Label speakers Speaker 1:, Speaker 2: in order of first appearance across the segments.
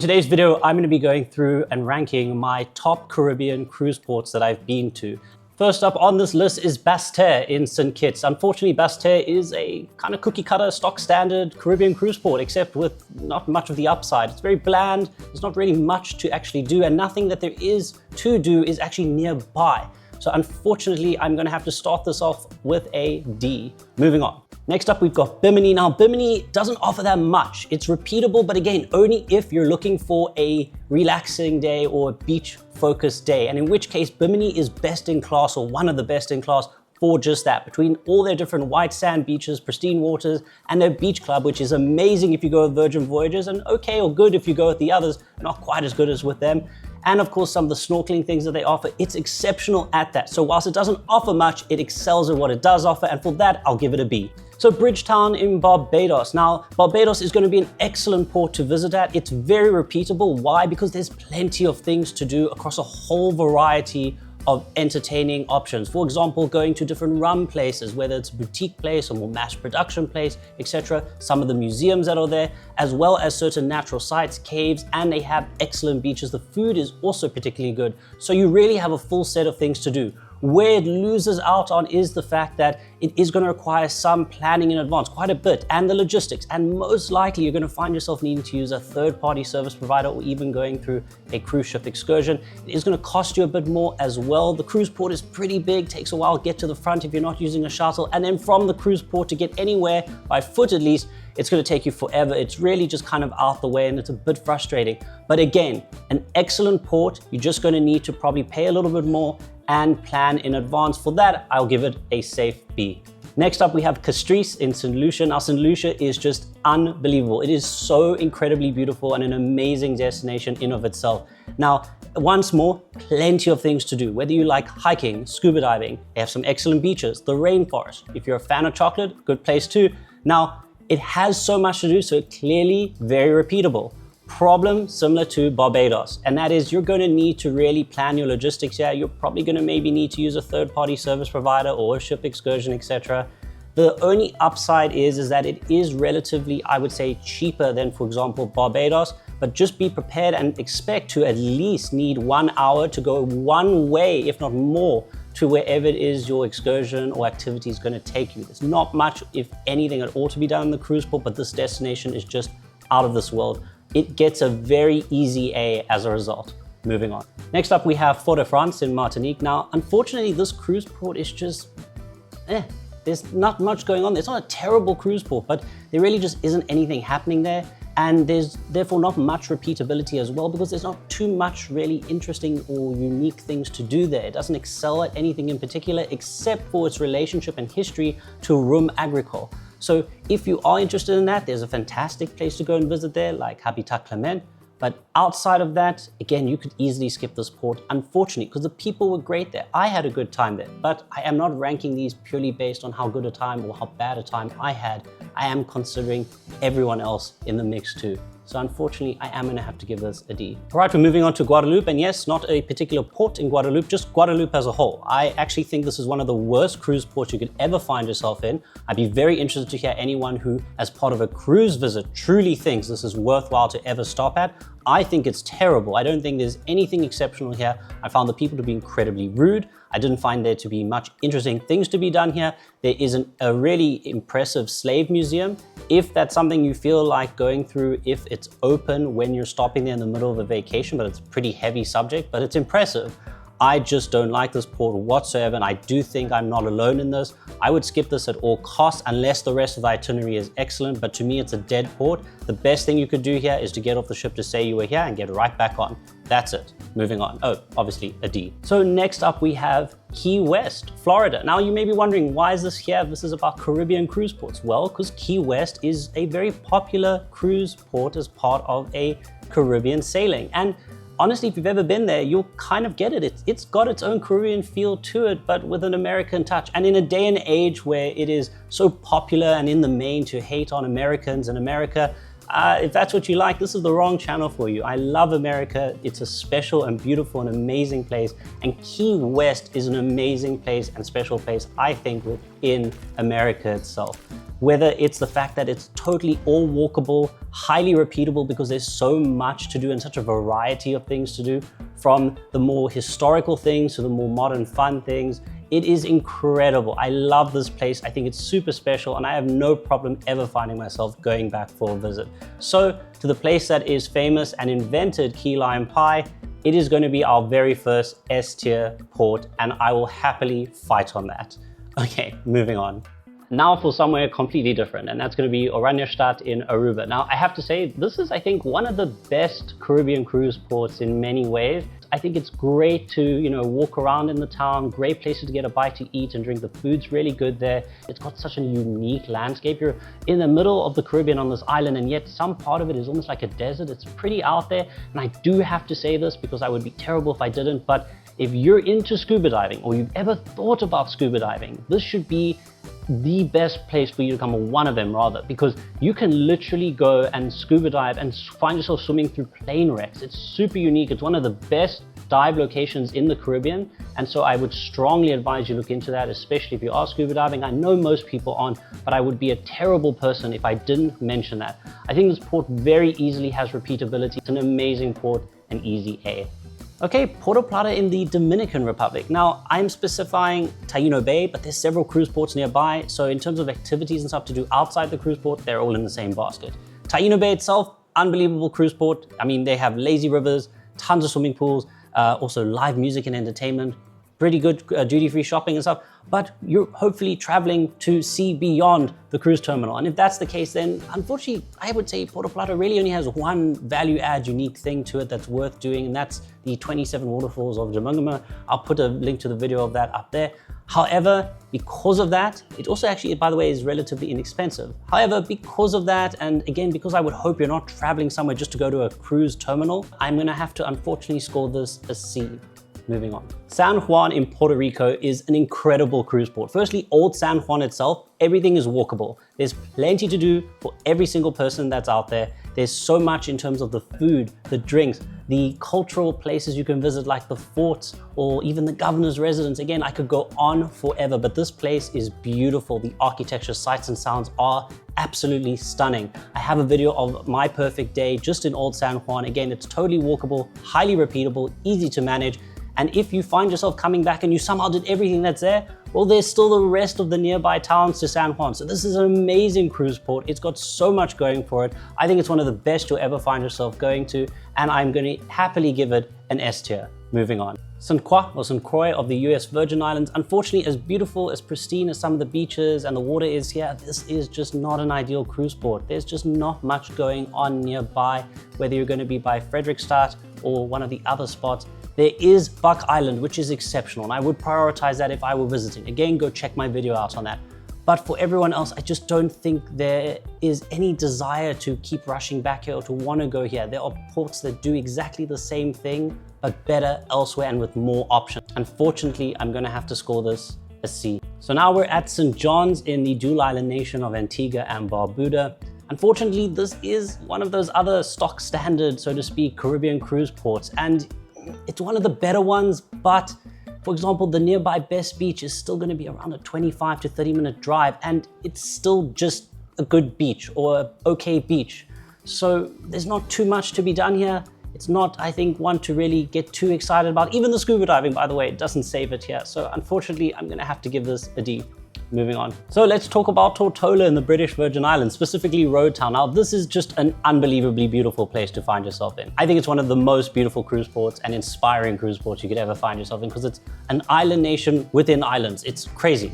Speaker 1: Today's video, I'm going to be going through and ranking my top Caribbean cruise ports that I've been to. First up on this list is Basseterre in St. Kitts. Unfortunately, Basseterre is a kind of cookie cutter, stock standard Caribbean cruise port, except with not much of the upside. It's very bland, there's not really much to actually do, and nothing that there is to do is actually nearby. So unfortunately, I'm going to have to start this off with a D. Moving on. Next up, we've got Bimini. Now, Bimini doesn't offer that much. It's repeatable, but again, only if you're looking for a relaxing day or a beach-focused day, and in which case, Bimini is best in class or one of the best in class for just that. Between all their different white sand beaches, pristine waters, and their beach club, which is amazing if you go with Virgin Voyages, and okay or good if you go with the others, not quite as good as with them. And of course, some of the snorkeling things that they offer, it's exceptional at that. So whilst it doesn't offer much, it excels at what it does offer, and for that, I'll give it a B. So Bridgetown in Barbados. Now, Barbados is going to be an excellent port to visit at. It's very repeatable. Why? Because there's plenty of things to do across a whole variety of entertaining options. For example, going to different rum places, whether it's a boutique place or more mass production place, etc. Some of the museums that are there, as well as certain natural sites, caves, and they have excellent beaches. The food is also particularly good. So you really have a full set of things to do. Where it loses out on is the fact that it is going to require some planning in advance, quite a bit, and the logistics. And most likely you're going to find yourself needing to use a third-party service provider or even going through a cruise ship excursion. It is going to cost you a bit more as well. The cruise port is pretty big, takes a while to get to the front if you're not using a shuttle. And then from the cruise port to get anywhere, by foot at least, it's going to take you forever. It's really just kind of out the way and it's a bit frustrating. But again, an excellent port. You're just going to need to probably pay a little bit more and plan in advance. For that, I'll give it a safe B. Next up, we have Castries in St. Lucia. Now, St. Lucia is just unbelievable. It is so incredibly beautiful and an amazing destination in of itself. Now, once more, plenty of things to do. Whether you like hiking, scuba diving, they have some excellent beaches, the rainforest. If you're a fan of chocolate, good place too. Now, it has so much to do, so clearly very repeatable. Problem similar to Barbados, and that is you're going to need to really plan your logistics here. You're probably going to maybe need to use a third-party service provider or a ship excursion, etc. The only upside is that it is relatively, I would say, cheaper than, for example, Barbados, but just be prepared and expect to at least need 1 hour to go one way, if not more, to wherever it is your excursion or activity is going to take you. There's not much, if anything at all, to be done in the cruise port, but this destination is just out of this world. It gets a very easy A as a result. Moving on. Next up, we have Forte-de-France in Martinique. Now, unfortunately, this cruise port is just, there's not much going on. It's not a terrible cruise port, but there really just isn't anything happening there. And there's therefore not much repeatability as well, because there's not too much really interesting or unique things to do there. It doesn't excel at anything in particular, except for its relationship and history to Rum Agricole. So if you are interested in that, there's a fantastic place to go and visit there, like Habitat Clement. But outside of that, again, you could easily skip this port, unfortunately, because the people were great there. I had a good time there, but I am not ranking these purely based on how good a time or how bad a time I had. I am considering everyone else in the mix too. So unfortunately, I am gonna have to give this a D. All right, we're moving on to Guadeloupe. And yes, not a particular port in Guadeloupe, just Guadeloupe as a whole. I actually think this is one of the worst cruise ports you could ever find yourself in. I'd be very interested to hear anyone who, as part of a cruise visit, truly thinks this is worthwhile to ever stop at. I think it's terrible. I don't think there's anything exceptional here. I found the people to be incredibly rude. I didn't find there to be much interesting things to be done here. There isn't a really impressive slave museum. If that's something you feel like going through, if it's open when you're stopping there in the middle of a vacation, but it's a pretty heavy subject, but it's impressive. I just don't like this port whatsoever, and I do think I'm not alone in this. I would skip this at all costs unless the rest of the itinerary is excellent, but to me it's a dead port. The best thing you could do here is to get off the ship to say you were here and get right back on. That's it. Moving on. Oh, obviously a D. So next up we have Key West, Florida. Now you may be wondering, why is this here? This is about Caribbean cruise ports. Well, because Key West is a very popular cruise port as part of a Caribbean sailing. And honestly, if you've ever been there, you'll kind of get it. It's got its own Caribbean feel to it, but with an American touch. And in a day and age where it is so popular and in the main to hate on Americans and America, if that's what you like, this is the wrong channel for you. I love America. It's a special and beautiful and amazing place. And Key West is an amazing place and special place, I think, within America itself. whether it's the fact that it's totally all walkable, highly repeatable because there's so much to do and such a variety of things to do, from the more historical things to the more modern fun things. It is incredible. I love this place. I think it's super special and I have no problem ever finding myself going back for a visit. So to the place that is famous and invented key lime pie, it is going to be our very first S-tier port and I will happily fight on that. Okay, moving on. Now for somewhere completely different, and that's going to be Oranjestad in Aruba. Now I have to say, this is I think one of the best Caribbean cruise ports in many ways. I think it's great to, you know, walk around in the town, great places to get a bite to eat and drink. The food's really good there. It's got such a unique landscape. You're in the middle of the Caribbean on this island, and yet some part of it is almost like a desert. It's pretty out there, and I do have to say this because I would be terrible if I didn't, but if you're into scuba diving or you've ever thought about scuba diving, this should be the best place for you to come, or one of them rather, because you can literally go and scuba dive and find yourself swimming through plane wrecks. It's super unique. It's one of the best dive locations in the Caribbean, and so I would strongly advise you look into that, especially if you are scuba diving. I know most people aren't, but I would be a terrible person if I didn't mention that. I think this port very easily has repeatability. It's an amazing port and easy A. Okay, Puerto Plata in the Dominican Republic. Now, I'm specifying Taino Bay, but there's several cruise ports nearby. So in terms of activities and stuff to do outside the cruise port, they're all in the same basket. Taino Bay itself, unbelievable cruise port. I mean, they have lazy rivers, tons of swimming pools, also live music and entertainment, pretty good duty-free shopping and stuff, but you're hopefully traveling to see beyond the cruise terminal. And if that's the case, then unfortunately, I would say Puerto Plata really only has one value-add unique thing to it that's worth doing, and that's the 27 waterfalls of Jamungama. I'll put a link to the video of that up there. However, because of that, it also actually, by the way, is relatively inexpensive. However, because of that, and again, because I would hope you're not traveling somewhere just to go to a cruise terminal, I'm gonna have to unfortunately score this a C. Moving on. San Juan in Puerto Rico is an incredible cruise port. Firstly, old San Juan itself, everything is walkable. There's plenty to do for every single person that's out there. There's so much in terms of the food, the drinks, the cultural places you can visit like the forts or even the governor's residence. Again, I could go on forever, but this place is beautiful. The architecture, sights and sounds are absolutely stunning. I have a video of my perfect day just in old San Juan. Again, it's totally walkable, highly repeatable, easy to manage. And if you find yourself coming back and you somehow did everything that's there, well, there's still the rest of the nearby towns to San Juan. So this is an amazing cruise port. It's got so much going for it. I think it's one of the best you'll ever find yourself going to, and I'm going to happily give it an S tier. Moving on. St. Croix or St. Croix of the US Virgin Islands. Unfortunately, as beautiful, as pristine as some of the beaches and the water is here, this is just not an ideal cruise port. There's just not much going on nearby, whether you're going to be by Frederiksstad or one of the other spots. There is Buck Island, which is exceptional, and I would prioritize that if I were visiting. Again, go check my video out on that. But for everyone else, I just don't think there is any desire to keep rushing back here or to want to go here. There are ports that do exactly the same thing, but better elsewhere and with more options. Unfortunately, I'm going to have to score this a C. So now we're at St. John's in the dual island nation of Antigua and Barbuda. Unfortunately, this is one of those other stock standard, so to speak, Caribbean cruise ports. And it's one of the better ones, but for example, the nearby best beach is still going to be around a 25 to 30 minute drive, and it's still just a good beach or an okay beach. So there's not too much to be done here. It's not, I think, one to really get too excited about. Even the scuba diving, by the way, it doesn't save it here. So unfortunately, I'm going to have to give this a D. Moving on. So let's talk about Tortola in the British Virgin Islands, specifically Road Town. Now, this is just an unbelievably beautiful place to find yourself in. I think it's one of the most beautiful cruise ports and inspiring cruise ports you could ever find yourself in, because it's an island nation within islands. It's crazy.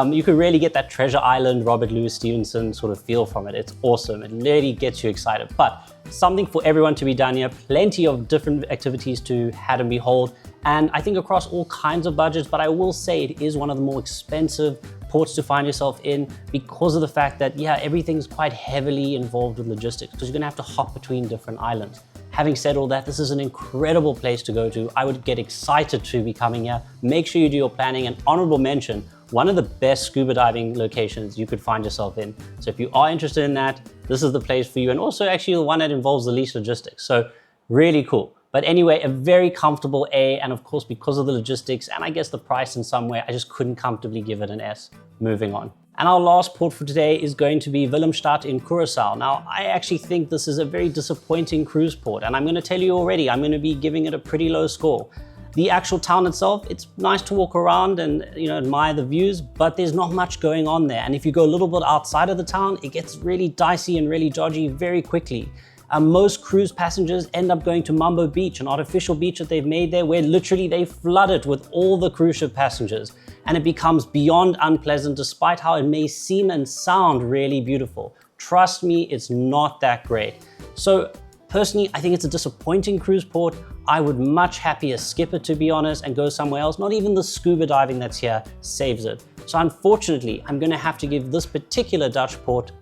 Speaker 1: You could really get that Treasure Island, Robert Louis Stevenson sort of feel from it. It's awesome. It really gets you excited. But something for everyone to be done here. Plenty of different activities to had and behold. And I think across all kinds of budgets, but I will say it is one of the more expensive ports to find yourself in because of the fact that, yeah, everything's quite heavily involved with logistics because you're gonna have to hop between different islands. Having said all that, this is an incredible place to go to. I would get excited to be coming here. Make sure you do your planning. And honorable mention, one of the best scuba diving locations you could find yourself in. So if you are interested in that, this is the place for you. And also actually the one that involves the least logistics. So really cool. But anyway, a very comfortable A, and of course, because of the logistics and I guess the price in some way, I just couldn't comfortably give it an S. Moving on. And our last port for today is going to be Willemstad in Curaçao. Now, I actually think this is a very disappointing cruise port, and I'm going to tell you already, I'm going to be giving it a pretty low score. The actual town itself, it's nice to walk around and admire the views, but there's not much going on there. And if you go a little bit outside of the town, it gets really dicey and really dodgy very quickly. Most cruise passengers end up going to Mambo Beach, an artificial beach that they've made there, where literally they flood it with all the cruise ship passengers. And it becomes beyond unpleasant, despite how it may seem and sound really beautiful. Trust me, it's not that great. So personally, I think it's a disappointing cruise port. I would much happier skip it, to be honest, and go somewhere else. Not even the scuba diving that's here saves it. So unfortunately, I'm gonna have to give this particular Dutch port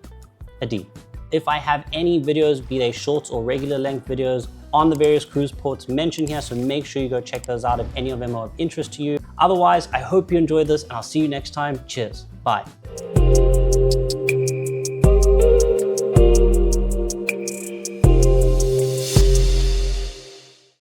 Speaker 1: a D. If I have any videos, be they shorts or regular length videos, on the various cruise ports mentioned here, so make sure you go check those out if any of them are of interest to you. Otherwise, I hope you enjoyed this, and I'll see you next time. Cheers. Bye.